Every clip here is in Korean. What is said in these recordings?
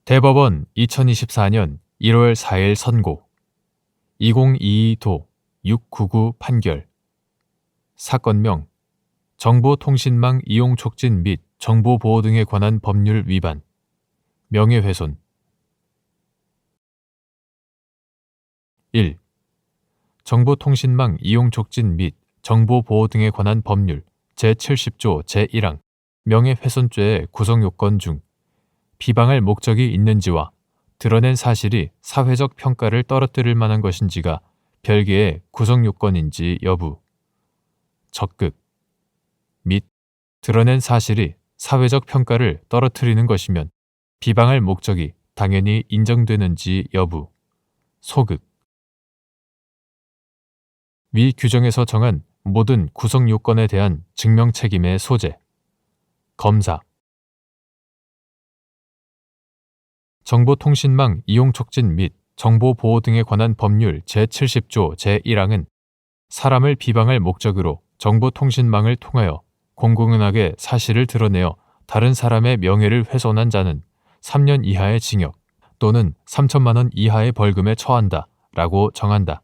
대법원 2024년 1월 4일 선고 2022도 699 판결 사건명 정보통신망 이용 촉진 및 정보보호 등에 관한 법률 위반 명예훼손 1. 정보통신망 이용 촉진 및 정보보호 등에 관한 법률 제70조 제1항 명예훼손죄의 구성요건 중 비방할 목적이 있는지와 드러낸 사실이 사회적 평가를 떨어뜨릴 만한 것인지가 별개의 구성요건인지 여부, 적극 및 드러낸 사실이 사회적 평가를 떨어뜨리는 것이면 비방할 목적이 당연히 인정되는지 여부, 소극. 위 규정에서 정한 모든 구성요건에 대한 증명책임의 소재, 검사. 정보통신망 이용 촉진 및 정보보호 등에 관한 법률 제70조 제1항은 사람을 비방할 목적으로 정보통신망을 통하여 공공연하게 사실을 드러내어 다른 사람의 명예를 훼손한 자는 3년 이하의 징역 또는 3천만 원 이하의 벌금에 처한다 라고 정한다.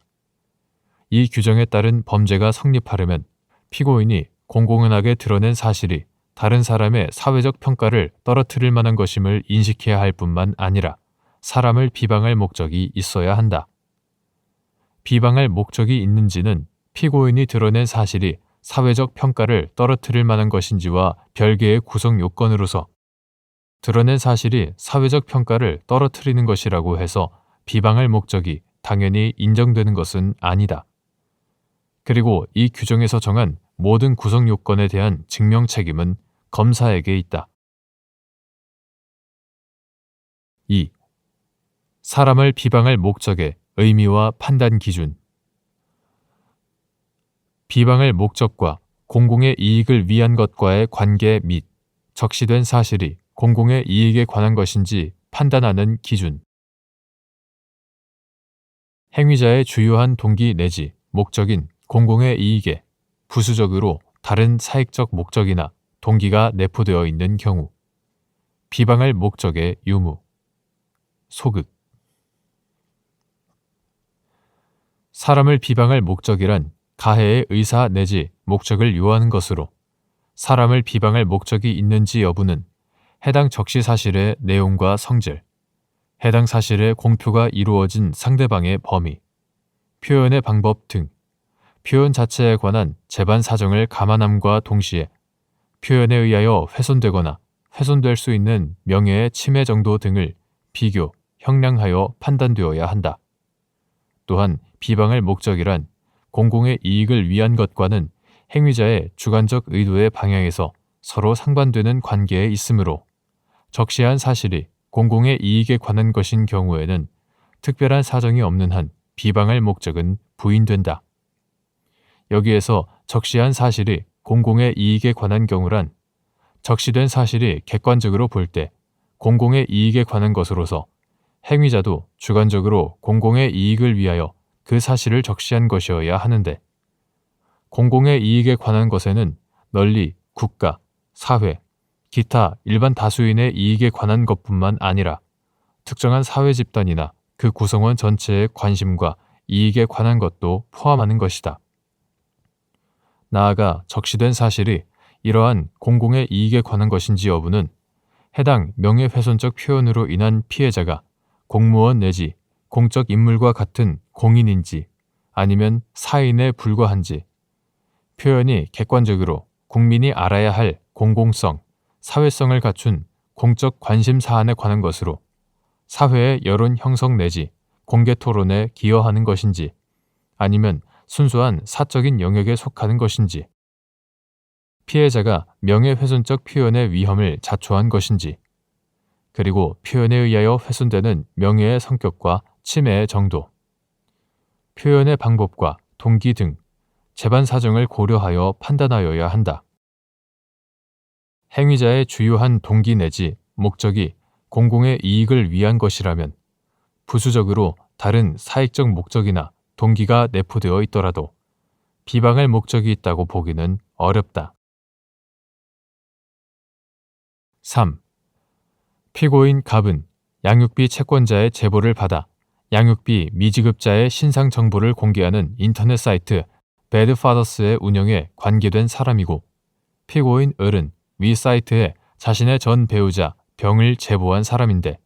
이 규정에 따른 범죄가 성립하려면 피고인이 공공연하게 드러낸 사실이 다른 사람의 사회적 평가를 떨어뜨릴 만한 것임을 인식해야 할 뿐만 아니라 사람을 비방할 목적이 있어야 한다. 비방할 목적이 있는지는 피고인이 드러낸 사실이 사회적 평가를 떨어뜨릴 만한 것인지와 별개의 구성 요건으로서 드러낸 사실이 사회적 평가를 떨어뜨리는 것이라고 해서 비방할 목적이 당연히 인정되는 것은 아니다. 그리고 이 규정에서 정한 모든 구성 요건에 대한 증명 책임은 검사에게 있다. 2. 사람을 비방할 목적의 의미와 판단 기준. 비방할 목적과 공공의 이익을 위한 것과의 관계 및 적시된 사실이 공공의 이익에 관한 것인지 판단하는 기준. 행위자의 주요한 동기 내지 목적인 공공의 이익에 부수적으로 다른 사익적 목적이나 동기가 내포되어 있는 경우 비방할 목적의 유무, 소극. 사람을 비방할 목적이란 가해의 의사 내지 목적을 요하는 것으로 사람을 비방할 목적이 있는지 여부는 해당 적시 사실의 내용과 성질, 해당 사실의 공표가 이루어진 상대방의 범위, 표현의 방법 등 표현 자체에 관한 재반 사정을 감안함과 동시에 표현에 의하여 훼손되거나 훼손될 수 있는 명예의 침해 정도 등을 비교, 형량하여 판단되어야 한다. 또한 비방할 목적이란 공공의 이익을 위한 것과는 행위자의 주관적 의도의 방향에서 서로 상반되는 관계에 있으므로 적시한 사실이 공공의 이익에 관한 것인 경우에는 특별한 사정이 없는 한 비방할 목적은 부인된다. 여기에서 적시한 사실이 공공의 이익에 관한 경우란 적시된 사실이 객관적으로 볼 때 공공의 이익에 관한 것으로서 행위자도 주관적으로 공공의 이익을 위하여 그 사실을 적시한 것이어야 하는데 공공의 이익에 관한 것에는 널리 국가, 사회, 기타 일반 다수인의 이익에 관한 것뿐만 아니라 특정한 사회 집단이나 그 구성원 전체의 관심과 이익에 관한 것도 포함하는 것이다. 나아가 적시된 사실이 이러한 공공의 이익에 관한 것인지 여부는 해당 명예훼손적 표현으로 인한 피해자가 공무원 내지 공적 인물과 같은 공인인지 아니면 사인에 불과한지 표현이 객관적으로 국민이 알아야 할 공공성, 사회성을 갖춘 공적 관심 사안에 관한 것으로 사회의 여론 형성 내지 공개 토론에 기여하는 것인지 아니면 순수한 사적인 영역에 속하는 것인지 피해자가 명예훼손적 표현의 위험을 자초한 것인지 그리고 표현에 의하여 훼손되는 명예의 성격과 침해의 정도, 표현의 방법과 동기 등 재반 사정을 고려하여 판단하여야 한다. 행위자의 주요한 동기 내지 목적이 공공의 이익을 위한 것이라면 부수적으로 다른 사익적 목적이나 동기가 내포되어 있더라도 비방할 목적이 있다고 보기는 어렵다. 3. 피고인 갑은 양육비 채권자의 제보를 받아 양육비 미지급자의 신상 정보를 공개하는 인터넷 사이트 배드파더스의 운영에 관계된 사람이고, 피고인 을은 위 사이트에 자신의 전 배우자 병을 제보한 사람인데,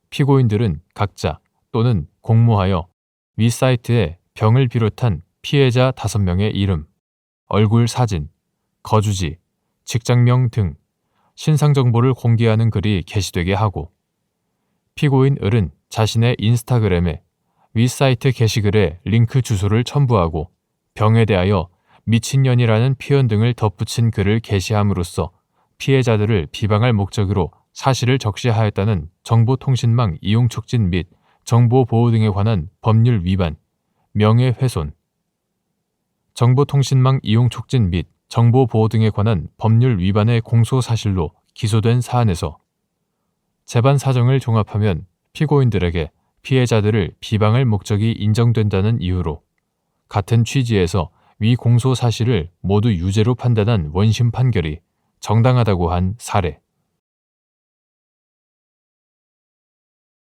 피고인들은 각자 또는 공모하여 위 사이트에 병을 비롯한 피해자 5명의 이름, 얼굴 사진, 거주지, 직장명 등 신상 정보를 공개하는 글이 게시되게 하고, 피고인 을은 자신의 인스타그램에 위 사이트 게시글에 링크 주소를 첨부하고 병에 대하여 미친년이라는 표현 등을 덧붙인 글을 게시함으로써 피해자들을 비방할 목적으로 사실을 적시하였다는 정보통신망 이용 촉진 및 정보보호 등에 관한 법률 위반, 명예훼손, 정보통신망 이용 촉진 및 정보보호 등에 관한 법률 위반의 공소사실로 기소된 사안에서 재반 사정을 종합하면 피고인들에게 피해자들을 비방할 목적이 인정된다는 이유로 같은 취지에서 위 공소 사실을 모두 유죄로 판단한 원심 판결이 정당하다고 한 사례.